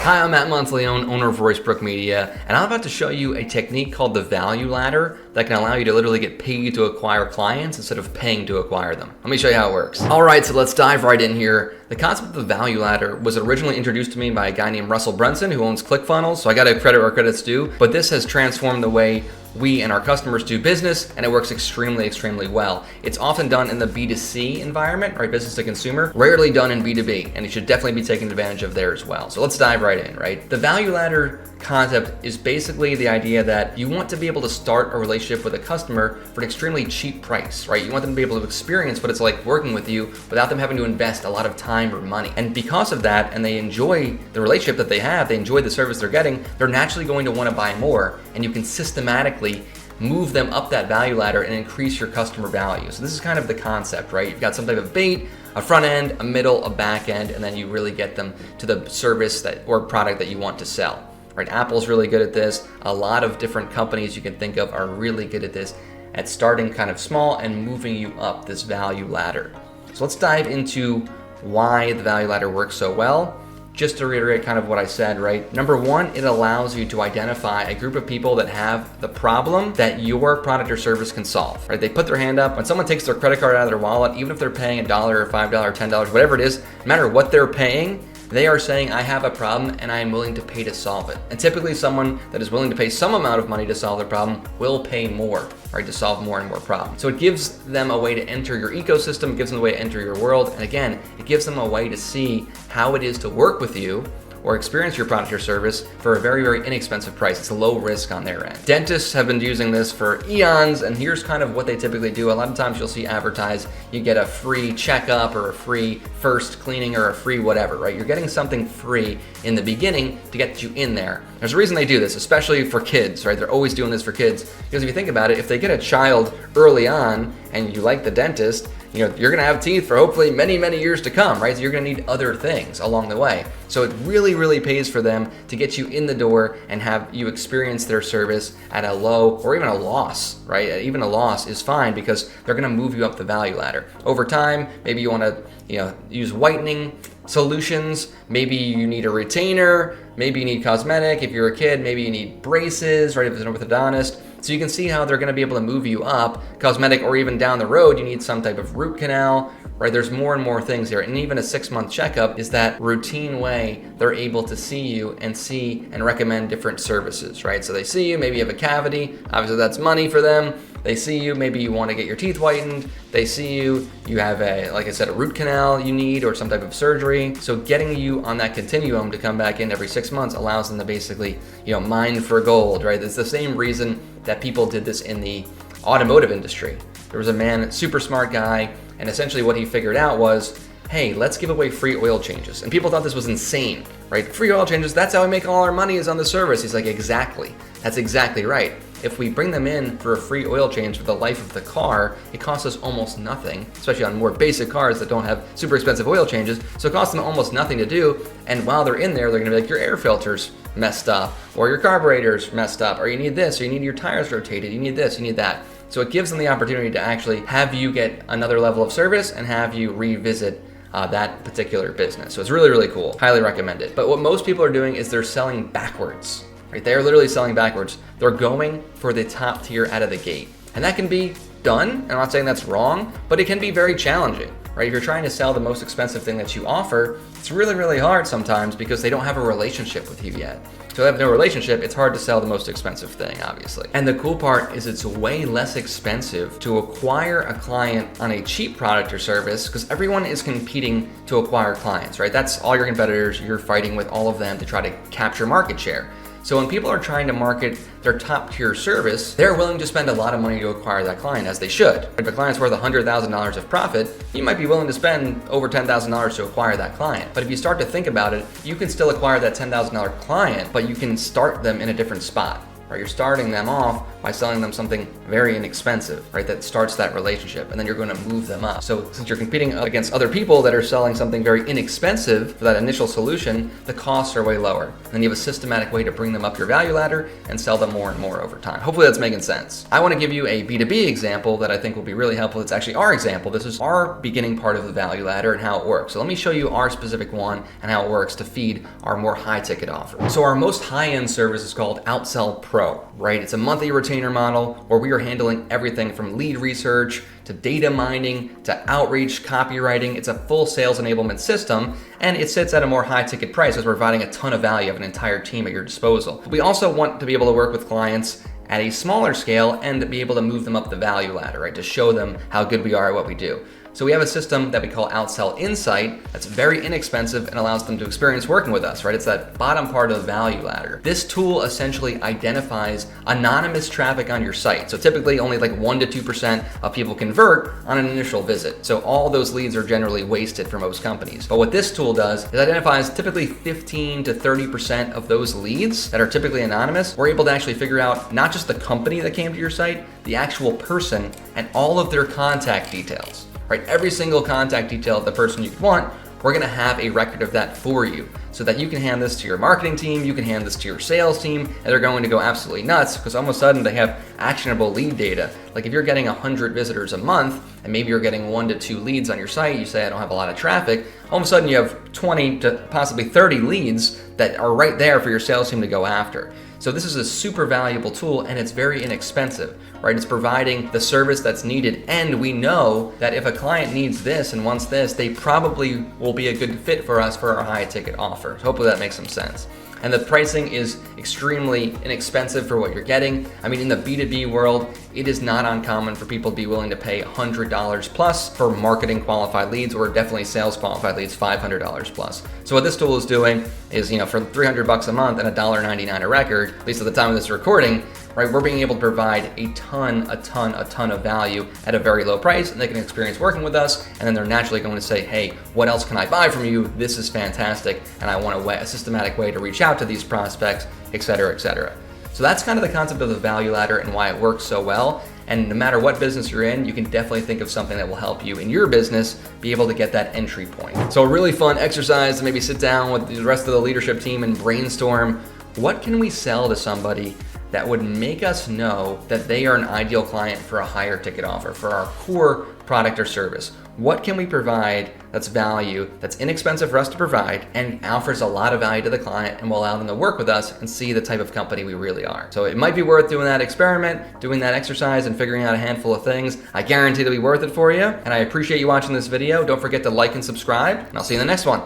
Hi, I'm Matt Monteleone, owner of Roycebrook Media, and I'm about to show you a technique called the value ladder that can allow you to literally get paid to acquire clients instead of paying to acquire them. Let me show you how it works. All right, so let's dive right in here. The concept of the value ladder was originally introduced to me by a guy named Russell Brunson who owns ClickFunnels, so I gotta credit where credit's due, but this has transformed the way we and our customers do business, and it works extremely well. It's often done in the B2C environment, right? Business to consumer, rarely done in B2B, and you should definitely be taking advantage of there as well. So let's dive right in, right? The value ladder concept is basically the idea that you want to be able to start a relationship with a customer for an extremely cheap price, right? You want them to be able to experience what it's like working with you without them having to invest a lot of time or money. And because of that, and they enjoy the relationship that they have, they enjoy the service they're getting, they're naturally going to want to buy more, and you can systematically move them up that value ladder and increase your customer value. So this is kind of the concept, right? You've got some type of bait, a front end, a middle, a back end, and then you really get them to the service that or product that you want to sell. Right, Apple's really good at this. A lot of different companies you can think of are really good at this, at starting kind of small and moving you up this value ladder. So let's dive into why the value ladder works so well. Just to reiterate kind of what I said, right? Number one, it allows you to identify a group of people that have the problem that your product or service can solve, right? They put their hand up. When someone takes their credit card out of their wallet, even if they're paying $1 or $5 or $10, whatever it is, no matter what they're paying, they are saying, I have a problem and I am willing to pay to solve it. And typically someone that is willing to pay some amount of money to solve their problem will pay more, right, to solve more and more problems. So it gives them a way to enter your ecosystem, it gives them a way to enter your world, and again, it gives them a way to see how it is to work with you or experience your product or service for a very inexpensive price. It's a low risk on their end. Dentists have been using this for eons, and here's kind of what they typically do. A lot of times you'll see advertised, you get a free checkup or a free first cleaning or a free whatever, right? You're getting something free in the beginning to get you in there. There's a reason they do this, especially for kids, right? They're always doing this for kids, because if you think about it, if they get a child early on and you like the dentist, you know, you're gonna have teeth for hopefully many years to come, right? So you're gonna need other things along the way. So it really pays for them to get you in the door and have you experience their service at a low or even a loss, right? Even a loss is fine because they're gonna move you up the value ladder. Over time, maybe you wanna, use whitening solutions, maybe you need a retainer, maybe you need cosmetic. If you're a kid, maybe you need braces, right? If it's an orthodontist. So you can see how they're gonna be able to move you up, cosmetic, or even down the road, you need some type of root canal, right? There's more and more things here. And even a 6-month checkup is that routine way they're able to see you and see and recommend different services, right? So they see you, maybe you have a cavity, obviously that's money for them. They see you, maybe you want to get your teeth whitened. They see you, you have like I said, a root canal you need or some type of surgery. So getting you on that continuum to come back in every 6 months allows them to basically, mine for gold, right? It's the same reason that people did this in the automotive industry. There was a man, super smart guy, and essentially what he figured out was, hey, let's give away free oil changes. And people thought this was insane, right? Free oil changes, that's how we make all our money is on the service. He's like, exactly, that's exactly right. If we bring them in for a free oil change for the life of the car, it costs us almost nothing, especially on more basic cars that don't have super expensive oil changes. So it costs them almost nothing to do. And while they're in there, they're gonna be like, your air filter's messed up, or your carburetor's messed up, or you need this, or you need your tires rotated, you need this, you need that. So it gives them the opportunity to actually have you get another level of service and have you revisit that particular business. So it's really cool. Highly recommend it. But what most people are doing is they're selling backwards. Right? They are literally selling backwards. They're going for the top tier out of the gate. And that can be done. I'm not saying that's wrong, but it can be very challenging, right? If you're trying to sell the most expensive thing that you offer, it's really hard sometimes because they don't have a relationship with you yet. So they have no relationship, it's hard to sell the most expensive thing, obviously. And the cool part is it's way less expensive to acquire a client on a cheap product or service because everyone is competing to acquire clients, right? That's all your competitors, you're fighting with all of them to try to capture market share. So when people are trying to market their top tier service, they're willing to spend a lot of money to acquire that client, as they should. If a client's worth $100,000 of profit, you might be willing to spend over $10,000 to acquire that client. But if you start to think about it, you can still acquire that $10,000 client, but you can start them in a different spot. Right? You're starting them off by selling them something very inexpensive, right? That starts that relationship, and then you're going to move them up. So since you're competing against other people that are selling something very inexpensive for that initial solution, the costs are way lower. And then you have a systematic way to bring them up your value ladder and sell them more and more over time. Hopefully that's making sense. I want to give you a B2B example that I think will be really helpful. It's actually our example. This is our beginning part of the value ladder and how it works. So let me show you our specific one and how it works to feed our more high ticket offer. So our most high-end service is called Outsell Pro, right? It's a monthly retainer model where we are handling everything from lead research to data mining to outreach, copywriting. It's a full sales enablement system, and it sits at a more high ticket price as we're providing a ton of value of an entire team at your disposal. We also want to be able to work with clients at a smaller scale and to be able to move them up the value ladder, right? To show them how good we are at what we do. So we have a system that we call Outsell Insight that's very inexpensive and allows them to experience working with us, right? It's that bottom part of the value ladder. This tool essentially identifies anonymous traffic on your site. So typically only like 1 to 2% of people convert on an initial visit. So all those leads are generally wasted for most companies. But what this tool does is identifies typically 15 to 30% of those leads that are typically anonymous. We're able to actually figure out not just the company that came to your site, the actual person and all of their contact details. Right, every single contact detail of the person you want, we're gonna have a record of that for you so that you can hand this to your marketing team, you can hand this to your sales team, and they're going to go absolutely nuts because all of a sudden they have actionable lead data. Like if you're getting 100 visitors a month and maybe you're getting 1 to 2 leads on your site, you say I don't have a lot of traffic, all of a sudden you have 20 to possibly 30 leads that are right there for your sales team to go after. So this is a super valuable tool and it's very inexpensive, right? It's providing the service that's needed, and we know that if a client needs this and wants this, they probably will be a good fit for us for our high ticket offer. So hopefully that makes some sense. And the pricing is extremely inexpensive for what you're getting. I mean, in the B2B world, it is not uncommon for people to be willing to pay $100 plus for marketing qualified leads, or definitely sales qualified leads, $500 plus. So what this tool is doing is, for $300 a month and $1.99 a record, at least at the time of this recording, right, we're being able to provide a ton of value at a very low price, and they can experience working with us, and then they're naturally going to say, hey, what else can I buy from you? This is fantastic, and I want a systematic way to reach out to these prospects, et cetera, et cetera. So that's kind of the concept of the value ladder and why it works so well. And no matter what business you're in, you can definitely think of something that will help you in your business be able to get that entry point. So a really fun exercise to maybe sit down with the rest of the leadership team and brainstorm, what can we sell to somebody that would make us know that they are an ideal client for a higher ticket offer, for our core product or service? What can we provide that's value, that's inexpensive for us to provide, and offers a lot of value to the client and will allow them to work with us and see the type of company we really are? So it might be worth doing that experiment, doing that exercise, and figuring out a handful of things. I guarantee it'll be worth it for you, and I appreciate you watching this video. Don't forget to like and subscribe, and I'll see you in the next one.